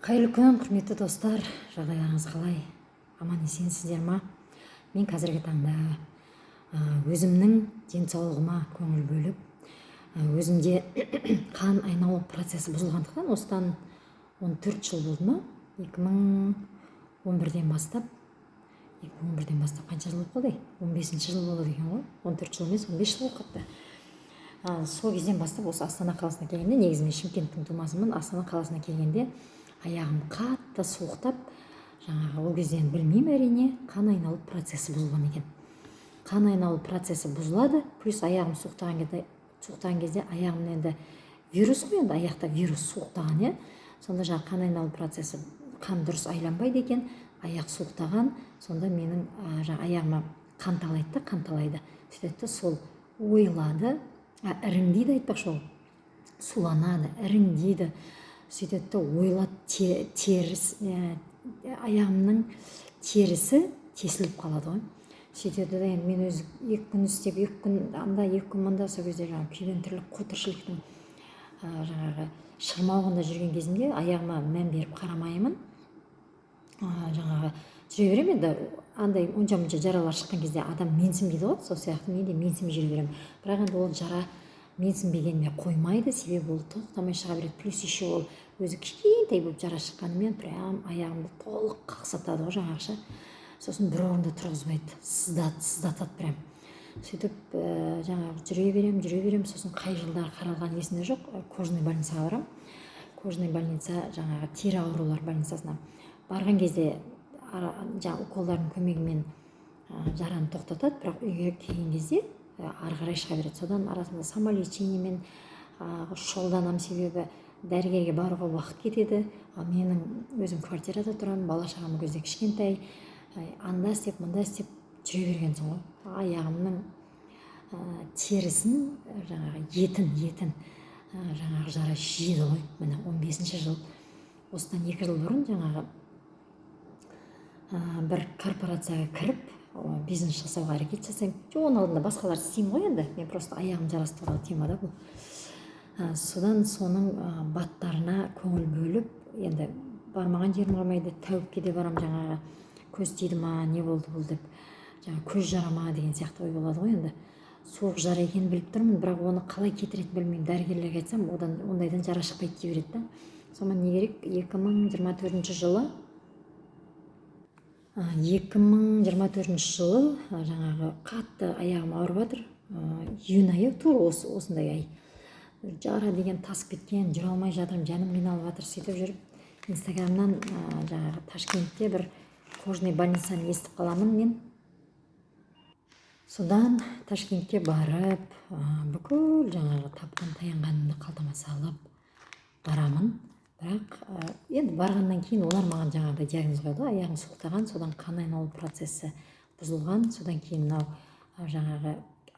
Қайырлы күн, құрметті достар, жағдайларыңыз қалай? Аман есенсіздер ма? Мен қазіргі таңда өзімнің денсаулығыма көңіл бөліп, өзімде қан айналу процесі бұзылғандықтан осыдан 14 жыл болды ма? 2011-ден бастап қанша жыл болып қалды? 15-ші жыл болады екен ғой. 14 жыл емес, 15 жыл болып қалыпты. Сол кезден бастап осы Астана қаласына келгенде, негізі мен Шымкенттің тумасымын. Астана қаласына келгенде аяғым қатты суықтап, ол кезден білмеймін, әрине, қан айналу процесі бұзылған екен. Қан айналу процесі бұзылады, плюс аяғым суықтаған кезде аяғым енді вирус қой, енді аяқта вирус суықтаған, сонда қан айналу процесі, қан дұрыс айланбайды екен, аяқ суықтаған, сонда менің аяғыма қан талайды. Сөйтеді, сол ойылады, іріңдейді, айтпақшы ол, суланады, іріңдейді. Сөйтеді, ойлады, аяғымның терісі тесіліп қалады ғой. Сөйтеді, енді мен өзі 2 күн істеп, 2 күн анда, 2 күн мында, сол кезде күйден тірлік, қу тіршіліктің шырмауығында жүрген кезімде аяғыма мән беріп қарамаймын. Жүре берем, енді андай онша-мұнша жаралар шыққан кезде адам менсінбейді ғой, сол сияқты мен де менсінбей жүре берем. Бірақ енді ол жара менсінбегеніме қоймайды, себебі ол тоқтамай шыға береді. Плюс еще ол өзі кішкентай болып жара шыққанымен прям аяғымды толық қақсатады ғой жаңағыша. Сосын бір орында тұрғызбайды, сыздатады прям. Сөйтіп жүре берем, сосын қай жылдар қаралған есімде жоқ, кожный больницаға барам. Кожный больница тері аурулар больницасына барған кезде уколдардың көмегімен жараны тоқтатады, бірақ үйге келген кезде ары қарай шыға береді. Содан арасында самолечениемен шұғылданамын, себебі дәрігерге баруға уақыт кетеді. Менің өзім квартирада тұрамын, бала-шағам ол кезде кішкентай, анда істеп, мында істеп жүре бергенсің ғой. Аяғымның терісін, етін жара жейді ғой. Міне 15-ші жыл. Осыдан 2 жыл бұрын бір корпорацияға кіріп, бизнес жасауға әрекет жасаймын. Оның алдында басқалар істеймін ғой енді. Мен просто аяғым жарасты туралы темада бұл. Содан соның баттарына көңіл бөліп, енді бармаған жерім қалмайды, тәуіпке де барам, көз тиді ма, не болды бұл деп, көз жарама деген сияқты ой болады ғой енді. Суық жара екенін біліп тұрмын, бірақ оны қалай кетіретінін білмеймін. Дәрігерлерге айтсам, ондайдан жара шықпайды дей береді. Сонымен не керек? 2024 жылы қатты аяғым ауырып жатыр. Июнь айы, тура осындай ай. Жара деген тасып кеткен, жүре алмай жатырмын, жаным қиналып жатыр. Сөйтіп жүріп, инстаграмнан Ташкентте бір кожный больницаны естіп қаламын мен. Содан Ташкентке барып, бүкіл тапқан таянғанымды қалтама салып барамын. Бірақ енді барғаннан кейін олар маған диагноз қойды, аяғым суықтаған, содан қан айналу процесі бұзылған, содан кейін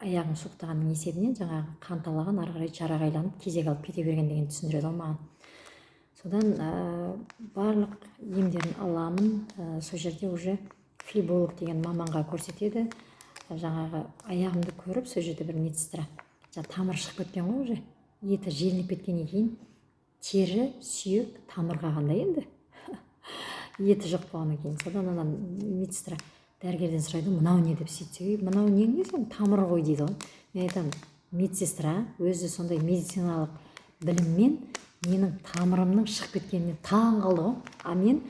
аяғым суықтағанның есебінен қан талаған, ары қарай жараға айланып, кезек алып кете берген деген түсіндіреді ол маған. Содан барлық емдерін аламын, сол жерде уже флеболог деген маманға көрсетеді. Аяғымды көріп, сол жерде бір медсестра, тамыр шығып кеткен ғой уже, еті желініп кеткеннен кейін тері, сүйек, тамыр қалғанда енді еті жоқ болғаннан кейін. Содан анан медсестра дәрігерден сұрайды, мынау не деп сөйтсе, мынау не сен тамыр ғой дейді ғой. Мен айтамын, медсестра өзі сондай медициналық біліммен менің тамырымның шығып кеткеніне таң қалды ғой. Мен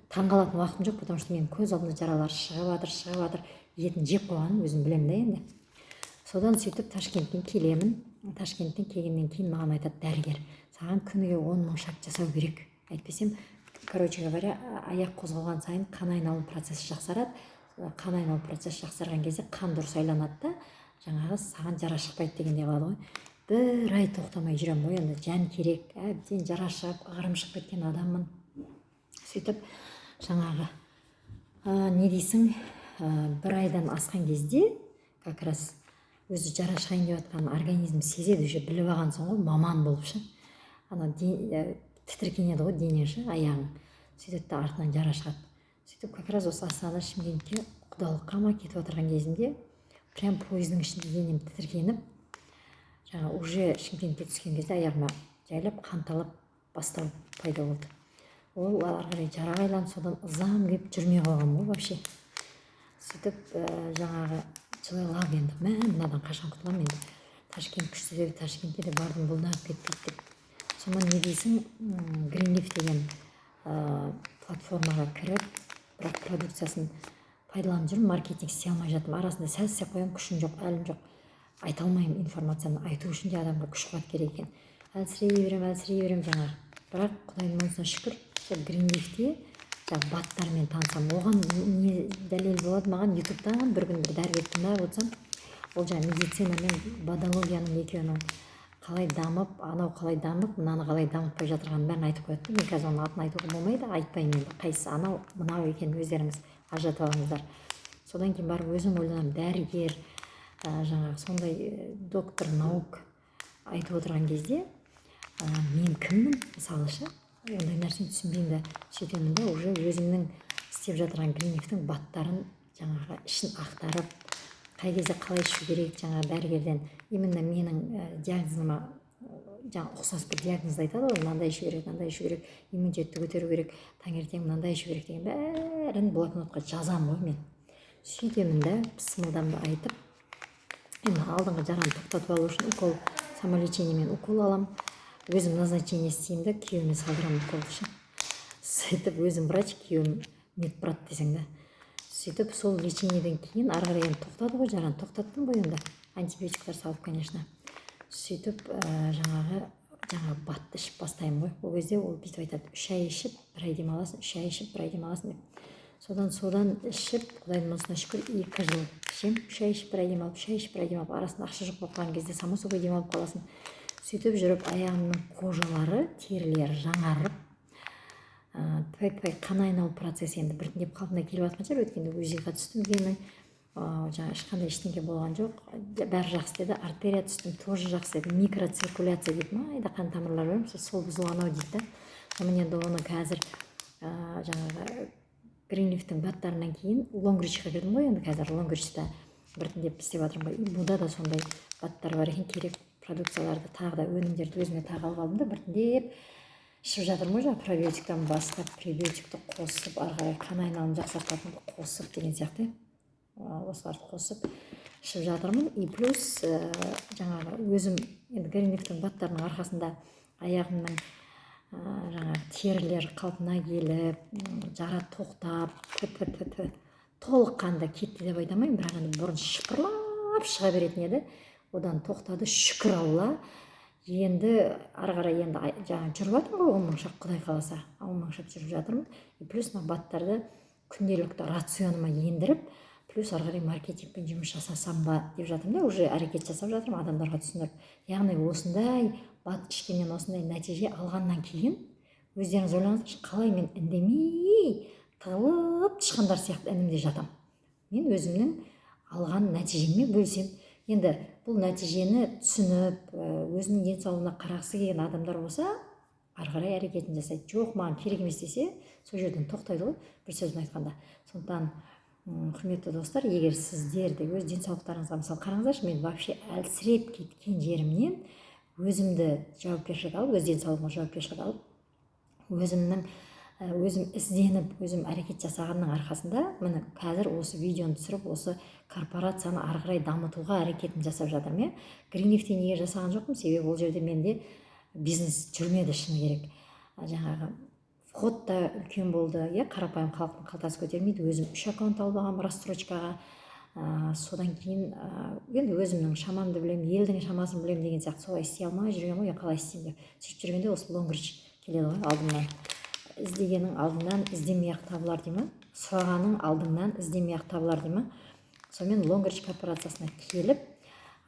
таң қалатын уақытым жоқ, потому что мен көз алдымда жаралар шығып жатыр, етін жеп қойғанын өзім білемін да енді. Содан сөйтіп Ташкенттен келемін. Ташкенттен келгеннен кейін маған айтады дәрігер, саған күніге 10 000 шаг жасау керек. Әйтпесем, короче говоря, аяқ қозғалған сайын қан айналу процесі жақсарады. Қан айналу процесі жақсарған кезде қан дұрыс айланады да, саған жара шықпайды дегендей қалады ғой. Бір ай тоқтамай жүрем ғой, енді жан керек, әбден жара шығып, ағырым шығып кеткен адаммын. Сөйтіп, не дейсің, бір айдан асқан кезде, как раз өзі жара шығайын деп жатқан организм сезеді, уже біліп алғансың ғой, маман болып ше. Тітіркенеді ғой денең, аяғың. Сөйтеді, артынан жара шығады. Сөйтіп, как раз осы Астана Шымкентке құдалыққа ма кетіп отырған кезімде, прям пойыздың ішінде денем тітіркеніп, уже Шымкентке түскен кезде аяғыма жайлап, қанталап бастау пайда болды. ол ары қарай жарағайланып содан ызам келіп жүрмей қалғанмын ғой вообще. Сөйтіп жаңағы жылайлап енді мынадан қашан құтыламын енді, Ташкент күшті деді, Ташкентке де бардым, бұлданып кетпейді деп. Сонымен не дейсің, Greenleaf деген платформаға кіріп, бірақ продукциясын пайдаланып жүрмін, маркетинг істей алмай жатырмын. Арасында сәл істеп қоямын, күшім жоқ, әлім жоқ. Айта алмаймын, информацияны айту үшін де адамға күш қуат керек екен. Әлсірей беремін жаңағы. Бірақ Құдайдың мойнына шүкір, сол Greenleafте жаңағы баттармен танысам. Оған не дәлел болады маған? Ютубтан бір күн бір дәрігер тыңдап отырсам, ол жаңағы медицина мен бодологияның екеуінің қалай дамып, анау қалай дамып, мынаны қалай дамытпай жатырғанын бәрін айтып қояды. Мен қазір оның атын айтуға болмайды, айтпаймын енді. Қайсысы анау, мынау екенін өздеріңіз ажыратып алыңыздар. Содан кейін барып өзім ойланамын, дәрігер, жаңағы сондай доктор наук айтып отырған кезде мен кіммін, мысалы ше, ондай нәрсені түсінбеймін да, сөйтемін да, уже өзімнің істеп жатырған Greenleaf'тің баттарын жаңағы ішін ақтарып, қай кезде қалай ішу керек, жаңағы дәрігерден именно менің диагнозыма жаңағы ұқсас бір диагнозды айтады ғой, мынандай ішу керек, мынандай ішу керек, иммунитетті көтеру керек, таңертең мынандай ішу керек деген бәрін блокнотқа жазамын ғой мен. Сөйтемін да, пысымылдамды айтып, енді алдыңғы жараны тоқтатып алу үшін укол, самолечениемен укол аламын, өзім назначение істеймін да, күйеуіме салдырамын укол үшін. Сөйтіп өзім врач, күйеуім медбрат десең да. Сөйтіп сол лечениеден кейін ары қарай енді тоқтады ғой, жараны тоқтаттым ғой енді, антибиотиктар салып, конечно. Сөйтіп жаңағы батты ішіп бастаймын ғой. Ол кезде ол бүйтіп айтады, 3 ай ішіп, 1 ай демаласың, 3 ай ішіп, 1 ай демаласың деп. Содан ішіп, Құдайдың мойнына шүкір, 2 жыл ішем, 3 ай ішіп, 1 ай демалып, 3 ай ішіп, 1 ай демалып, арасында ақша жоқ болып қалған кезде само собой демалып қаласың. Сөйтіп жүріп аяғымның қожалары, терілері жаңарып, қан айналу процесі енді біртіндеп қалпына келіп жатқан шығар, өткенде УЗИ-ға түстім, менің жаңағы ешқандай ештеңе болған жоқ, бәрі жақсы деді. Артерия түстім, тоже жақсы деді. Микроциркуляция дейді ма, айда қан тамырлар бар, сол бұзылған ау дейді да. Сонымен енді оны қазір жаңағы Greenleaf'тің баттарынан кейін Longreach'қа кірдім ғой, енді қазір Longreach'та біртіндеп істеп жатырмын ғой. И бұда да сондай баттар бар екен, керек продукцияларды тағы да өнімдерді өзіме тағы алып алдым да, біртіндеп ішіп жатырмын ғой, жаңағы пробиотиктан бастап, пребиотикті қосып, ары қарай қан айналымын жақсартатынды қосып деген сияқты, осыларды қосып ішіп жатырмын. И плюс жаңағы өзім енді Greenleaf'тің баттарының арқасында аяғымның жаңағы терілер қалпына келіп, жара тоқтап, толыққанды кетті деп айта алмаймын, бірақ енді бұрын шықырлап шыға беретін еді, одан тоқтады, шүкір Алла. Енді ары қарай енді жаңағы жүріп жатырмын ғой, 10 мың шақ, Құдай қаласа 10 мың шақ жүріп жатырмын. И плюс мына баттарды күнделікті рационыма ендіріп, плюс ары қарай маркетингпен жұмыс жасасам ба деп жатырмын да, уже әрекет жасап жатырмын адамдарға түсіндіріп. Яғни осындай бат ішкеннен осындай нәтиже алғаннан кейін өздеріңіз ойлаңыздаршы, қалай мен үндемей тығылып тышқандар сияқты інімде жатам. Мен өзімнің алған нәтижеммен бөлсем, енді бұл нәтижені түсініп, өзінің денсаулығына қарағысы келген адамдар болса, ары қарай әрекетін жасайды. Жоқ, маған керек емес десе, сол жерден тоқтайды ғой, бір сөзбен айтқанда. Сондықтан құрметті достар, егер сіздер де өз денсаулықтарыңызға, мысалы қараңыздаршы, мен вообще әлсіреп кеткен жерімнен өзімді жауапкершілік алып, өз денсаулығыма жауапкершілік алып, өзім ізденіп, өзім әрекет жасағанның арқасында міне қазір осы видеоны түсіріп, осы корпорацияны ары қарай дамытуға әрекетін жасап жатырмын. Greenleaf'те неге жасаған жоқпын? Себебі ол жерде менде бизнес жүрмеді, шыны керек. Жаңағы вход та үлкен болды, қарапайым халықтың қалтасы көтермейді. Өзім 3 аккаунт алып алғанмын рассрочкаға. Содан кейін енді өзімнің шамамды білемін, елдің шамасын білемін деген сияқты, солай істей алмай жүрген ғой, қалай істеймін деп. Сөйтіп жүргенде осы Longreach келеді ғой алдымнан. Іздегенің алдыңнан іздемей-ақ табылар дей ма? Сұрағаның алдыңнан іздемей-ақ табылар дей ма? Сонымен Longreach корпорациясына келіп,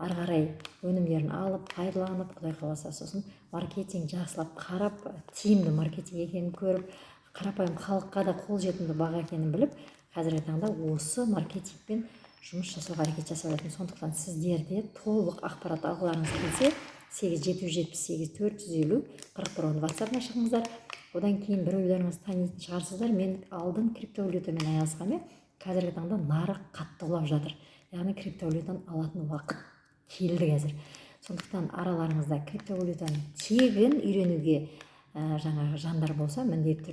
ары қарай өнімдерін алып, пайдаланып, Құдай қаласа сосын маркетинг жақсылап қарап, тиімді маркетинг екенін көріп, қарапайым халыққа да қолжетімді баға екенін біліп, қазіргі таңда осы маркетингпен жұмыс жасауға әрекет жасап жатырмын. Сондықтан сіздерде толық ақпарат алғыларыңыз келсе, 8778 450 41 WhatsApp-на шығыңыздар. Одан кейін бір ойларыңыз танитын шығарсыздар, мен алдын криптовалютамен айналысқанмен, қазіргі таңда нарық қатты құлап жатыр. Яғни криптовалютаны алатын уақыт келді қазір. Сондықтан араларыңызда криптовалютаны тегін үйренуге жаңағы жандар болса міндетті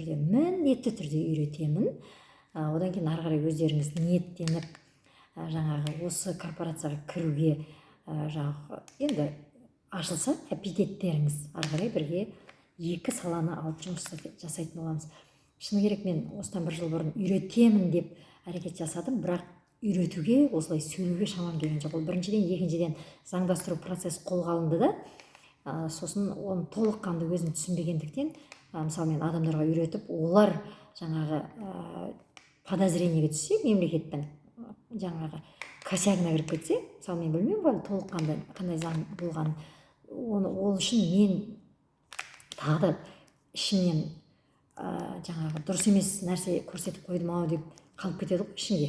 түрде үйретемін. Одан кейін ары қарай өздеріңіз ниеттеніп жаңағы осы корпорацияға кіруге жаңағы енді ашылса аппетиттеріңіз, ары қарай бірге екі саланы алып жұмыс жасайтын боламыз. Шыны керек, мен осыдан 1 жыл бұрын үйретемін деп әрекет жасадым, бірақ үйретуге, осылай сөйлеуге шамам келген жоқ. Ол біріншіден, екіншіден заңдастыру процесі қолға алынды да, сосын оны толыққанды өзім түсінбегендіктен, мысалы мен адамдарға үйретіп, олар жаңағы подозрениеге түссе, мемлекеттің жаңағы косягына кіріп кетсе, мысалы мен білмеймін ғой толыққанды қандай заң болғанын, ол үшін мен тағы да ішімнен жаңағы дұрыс емес нәрсе көрсетіп қойдым ау деп қалып кетеді ғой ішімде.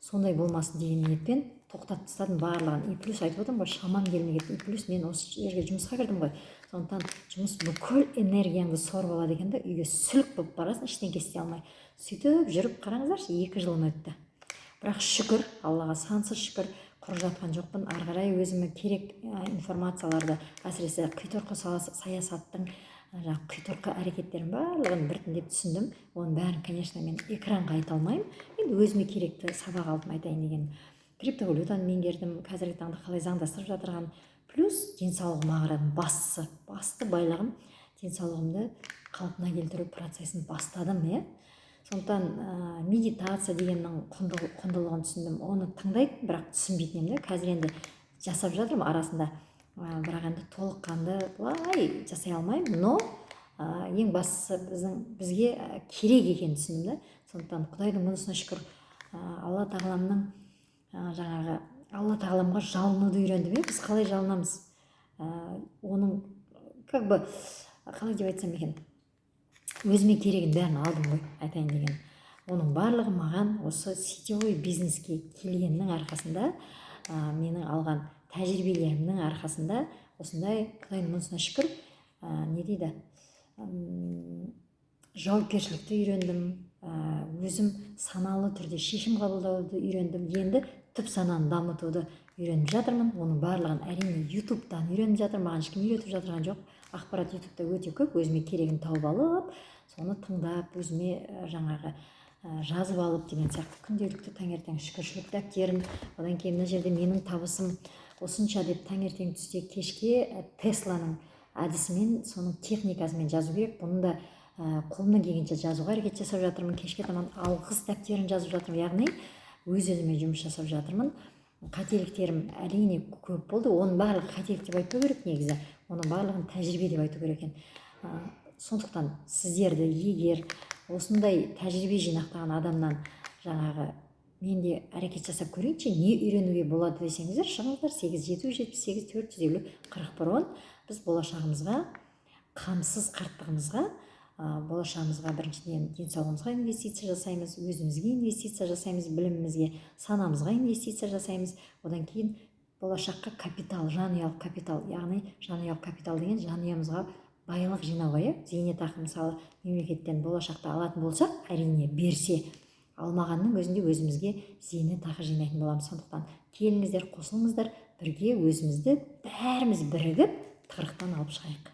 Сондай болмасын деген ниетпен тоқтатып тастадым барлығын. И плюс айтып отырмын ғой, шамам келмей кетті. И плюс мен осы жерге жұмысқа кірдім ғой. Сондықтан жұмыс бүкіл энергияңды сорып алады екен да, үйге сүлік болып барасың, ештеңе істей алмай. Сөйтіп жүріп қараңыздаршы, 2 жылым өтті. Бірақ шүкір, Аллаға сансыз шүкір, құр жатқан жоқпын. Ары қарай өзіме керек информацияларды, әсіресе қитұрқы саясаттың қитұрқы әрекеттерін барлығын біртіндеп түсіндім. Оның бәрін, конечно, мен экранға айта алмаймын. Енді өзіме керекті сабақ алдым айтайын деген. Криптовалютаны меңгердім, қазіргі таңда қалай заңдастырып жатырған. Плюс денсаулығыма қарадым. Басты байлығым денсаулығымды қалпына келтіру процесін бастадым. Сондықтан медитация дегеннің құндылығын түсіндім. Оны тыңдайтын, бірақ түсінбейтін едім. Қазір енді жасап жатырмын арасында. Бірақ енді толыққанды былай жасай алмаймын, но ең бастысы бізге керек екенін түсіндім. Сондықтан Құдайдың мұнысына шүкір, Алла тағаламға жалынуды үйрендім. Біз қалай жалынамыз? Оның қалай деп айтсам екен, өзіме керегін бәрін алдым ғой, айтайын деген. Оның барлығы маған осы сетевой бизнеске келгеннің арқасында, менің алған тәжірибелерімнің арқасында осындай, Құдайдың мұнысына шүкір, не дейді, жауапкершілікті үйрендім, өзім саналы түрде шешім қабылдауды үйрендім. Енді түп сананы дамытуды үйреніп жатырмын. Оның барлығын әрине ютубтан үйреніп жатырмын. Маған ешкім үйретіп жатырған жоқ. Ақпарат ютубта өте көп. Өзіме керегін тауып алып, соны тыңдап, өзіме жаңағы жазып алып деген сияқты күнделікті таңертең шүкіршілік дәптерін. Одан кейін мына жерде менің табысым осынша деп таңертең түсте кешке Тесланың әдісімен, соның техникасымен жазу керек. Бұны да қолымнан келгенше жазуға әрекет жасап жатырмын. Кешке таман алғыс дәптерін жазып жатырмын. Яғни өз-өзіме жұмыс жасап жатырмын. Қателіктерім әрине көп болды. Оның барлығы қателік деп айту керек негізі. Оның барлығын тәжірибе деп айту керек екен. Сондықтан сіздерді егер осындай тәжірибе жинақтаған адамнан жаңағы менде әрекет жасап көрейінші, не үйренуге болады десеңіздер, шығыңыздар 8778 450 41. Біз болашағымызға, қамсыз қарттығымызға, болашағымызға біріншіден денсаулығымызға инвестиция жасаймыз, өзімізге инвестиция жасаймыз, білімімізге, санамызға инвестиция жасаймыз. Одан кейін болашаққа капитал, жанұялық капитал, яғни жанұялық капитал деген жанұямызға байлық жинауға, зейнетақы мысалы мемлекеттен болашақта алатын болсақ, әрине берсе, алмағанның өзінде өзімізге зейнетақы жинайтын боламыз. Сондықтан келіңіздер, қосылыңыздар, бірге өзімізді бәріміз бірігіп тығырықтан алып шығайық.